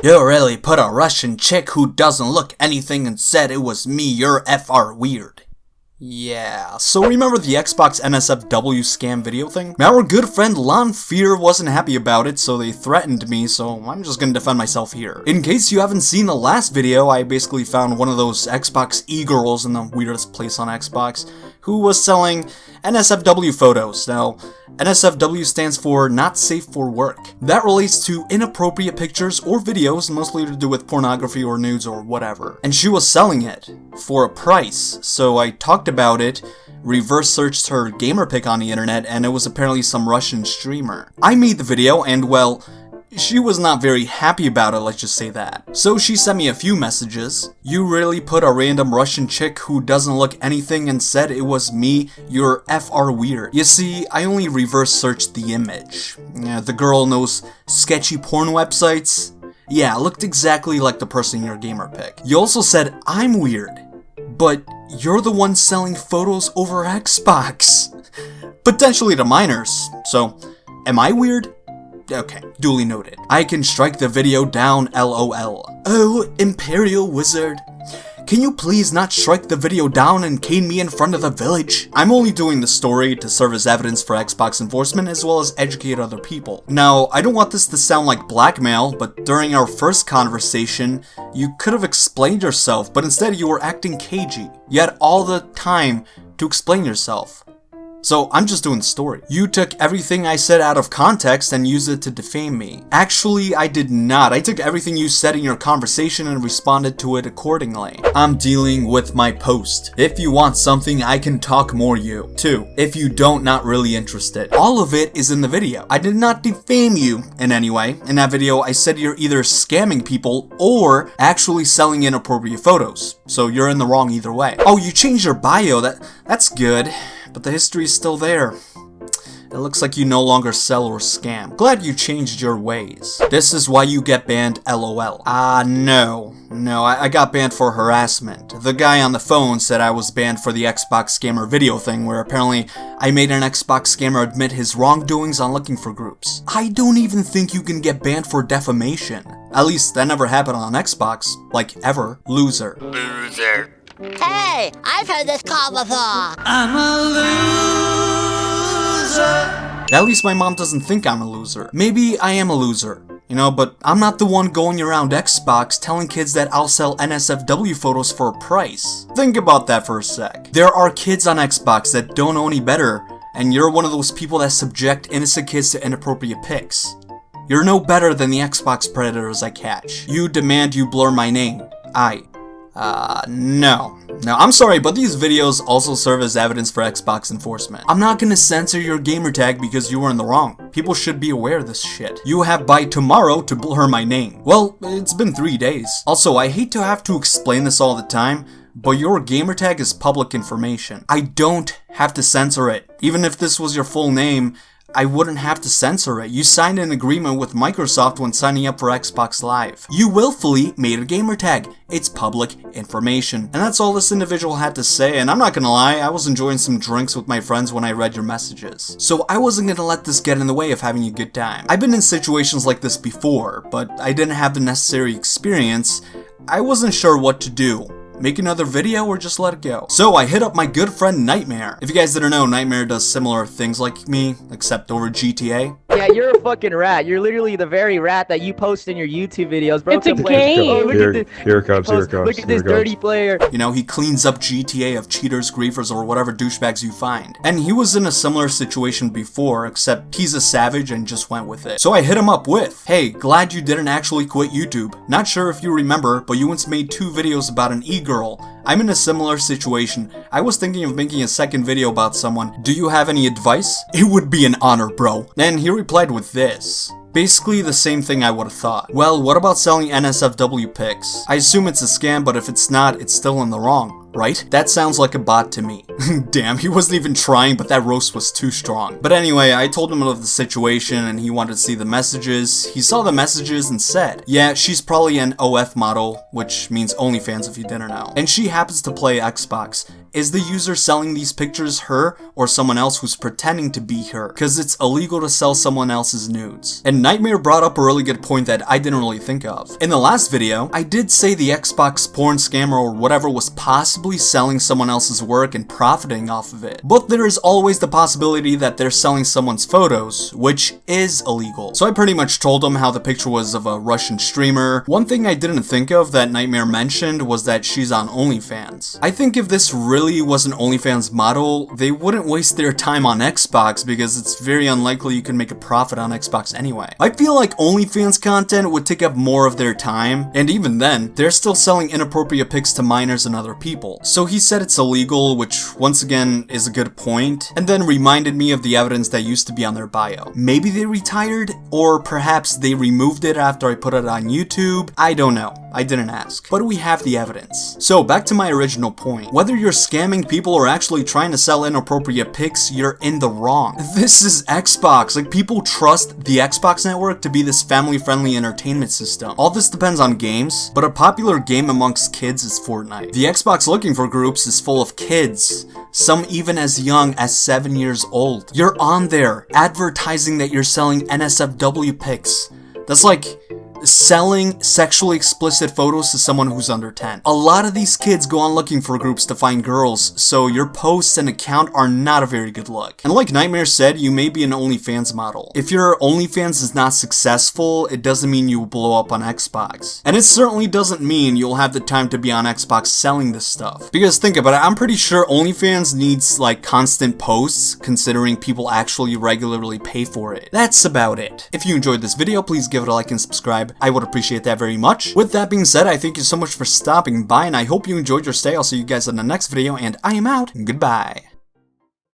You really put a Russian chick who doesn't look anything and said it was me, you're FR weird. Yeah, so remember the Xbox NSFW scam video thing? Our good friend Lon Fear wasn't happy about it, so they threatened me, so I'm just gonna defend myself here. In case you haven't seen the last video, I basically found one of those Xbox e-girls in the weirdest place on Xbox, who was selling NSFW photos. Now, NSFW stands for Not Safe for Work. That relates to inappropriate pictures or videos, mostly to do with pornography or nudes or whatever. And she was selling it for a price, so I talked about it, reverse searched her gamerpic on the internet, and it was apparently some Russian streamer. I made the video, and well, she was not very happy about it, let's just say that. So she sent me a few messages. You really put a random Russian chick who doesn't look anything and said it was me, you're FR weird. You see, I only reverse searched the image. Yeah, the girl knows sketchy porn websites. Yeah, looked exactly like the person in your gamerpic. You also said I'm weird, but you're the one selling photos over Xbox. Potentially to minors, so am I weird? Okay, duly noted. I can strike the video down, LOL. Oh, Imperial Wizard. Can you please not strike the video down and cane me in front of the village? I'm only doing the story to serve as evidence for Xbox enforcement as well as educate other people. Now, I don't want this to sound like blackmail, but during our first conversation, you could have explained yourself, but instead you were acting cagey. You had all the time to explain yourself. So I'm just doing the story. You took everything I said out of context and used it to defame me. Actually, I did not. I took everything you said in your conversation and responded to it accordingly. I'm dealing with my post. If you want something, I can talk more you. 2. If you don't, not really interested. All of it is in the video. I did not defame you in any way. In that video, I said you're either scamming people or actually selling inappropriate photos. So you're in the wrong either way. Oh, you changed your bio. That's good. But the history is still there. It looks like you no longer sell or scam. Glad you changed your ways. This is why you get banned, LOL. No, I got banned for harassment. The guy on the phone said I was banned for the Xbox Scammer video thing, where apparently I made an Xbox Scammer admit his wrongdoings on looking for groups. I don't even think you can get banned for defamation. At least that never happened on Xbox. Like, ever. Loser. Loser. Hey, I've heard this call before. I'm a loser. At least my mom doesn't think I'm a loser. Maybe I am a loser, you know, but I'm not the one going around Xbox telling kids that I'll sell NSFW photos for a price. Think about that for a sec. There are kids on Xbox that don't know any better, and you're one of those people that subject innocent kids to inappropriate pics. You're no better than the Xbox predators I catch. You demand you blur my name. No, I'm sorry, but these videos also serve as evidence for Xbox enforcement. I'm not gonna censor your gamertag because you were in the wrong. People should be aware of this shit. You have by tomorrow to blur my name. Well, it's been 3 days. Also, I hate to have to explain this all the time, but your gamertag is public information. I don't have to censor it. Even if this was your full name, I wouldn't have to censor it. You signed an agreement with Microsoft when signing up for Xbox Live. You willfully made a gamertag. It's public information. And that's all this individual had to say, and I'm not gonna lie, I was enjoying some drinks with my friends when I read your messages. So I wasn't gonna let this get in the way of having a good time. I've been in situations like this before, but I didn't have the necessary experience. I wasn't sure what to do. Make another video or just let it go. So I hit up my good friend Nightmare. If you guys didn't know, Nightmare does similar things like me, except over GTA. Yeah, you're a fucking rat. You're literally the very rat that you post in your YouTube videos, bro. It's a game. Oh, Here it comes. Look at this dirty player. You know, he cleans up GTA of cheaters, griefers, or whatever douchebags you find. And he was in a similar situation before, except he's a savage and just went with it. So I hit him up with, hey, glad you didn't actually quit YouTube. Not sure if you remember, but you once made 2 videos about an e-girl. I'm in a similar situation. I was thinking of making a second video about someone. Do you have any advice? It would be an honor, bro. And he replied with this. Basically the same thing I would have thought. Well, what about selling NSFW pics? I assume it's a scam, but if it's not, it's still in the wrong, right? That sounds like a bot to me. Damn, he wasn't even trying, but that roast was too strong. But anyway, I told him of the situation and he wanted to see the messages. He saw the messages and said, yeah, she's probably an OF model, which means OnlyFans if you didn't know. And she happens to play Xbox. is the user selling these pictures her or someone else who's pretending to be her? Because it's illegal to sell someone else's nudes. And Nightmare brought up a really good point that I didn't really think of. In the last video, I did say the Xbox porn scammer or whatever was possibly selling someone else's work and profiting off of it. But there is always the possibility that they're selling someone's photos, which is illegal. So I pretty much told him how the picture was of a Russian streamer. One thing I didn't think of that Nightmare mentioned was that she's on OnlyFans. I think if this really was an OnlyFans model, they wouldn't waste their time on Xbox because it's very unlikely you can make a profit on Xbox anyway. I feel like OnlyFans content would take up more of their time, and even then, they're still selling inappropriate pics to minors and other people. So he said it's illegal, which once again is a good point, and then reminded me of the evidence that used to be on their bio. Maybe they retired, or perhaps they removed it after I put it on YouTube. I don't know. I didn't ask. But we have the evidence. So back to my original point. Whether you're scamming people or actually trying to sell inappropriate pics, you're in the wrong. This is Xbox. Like, people trust the Xbox network to be this family-friendly entertainment system. All this depends on games, but a popular game amongst kids is Fortnite. The Xbox Looking For groups is full of kids, some even as young as 7 years old. You're on there advertising that you're selling NSFW pics. That's like selling sexually explicit photos to someone who's under 10. A lot of these kids go on Looking For groups to find girls, so your posts and account are not a very good look. And like Nightmare said, you may be an OnlyFans model. If your OnlyFans is not successful, it doesn't mean you will blow up on Xbox. And it certainly doesn't mean you'll have the time to be on Xbox selling this stuff. Because think about it, I'm pretty sure OnlyFans needs like constant posts, considering people actually regularly pay for it. That's about it. If you enjoyed this video, please give it a like and subscribe. I would appreciate that very much. With that being said, I thank you so much for stopping by, and I hope you enjoyed your stay. I'll see you guys in the next video, and I am out. Goodbye.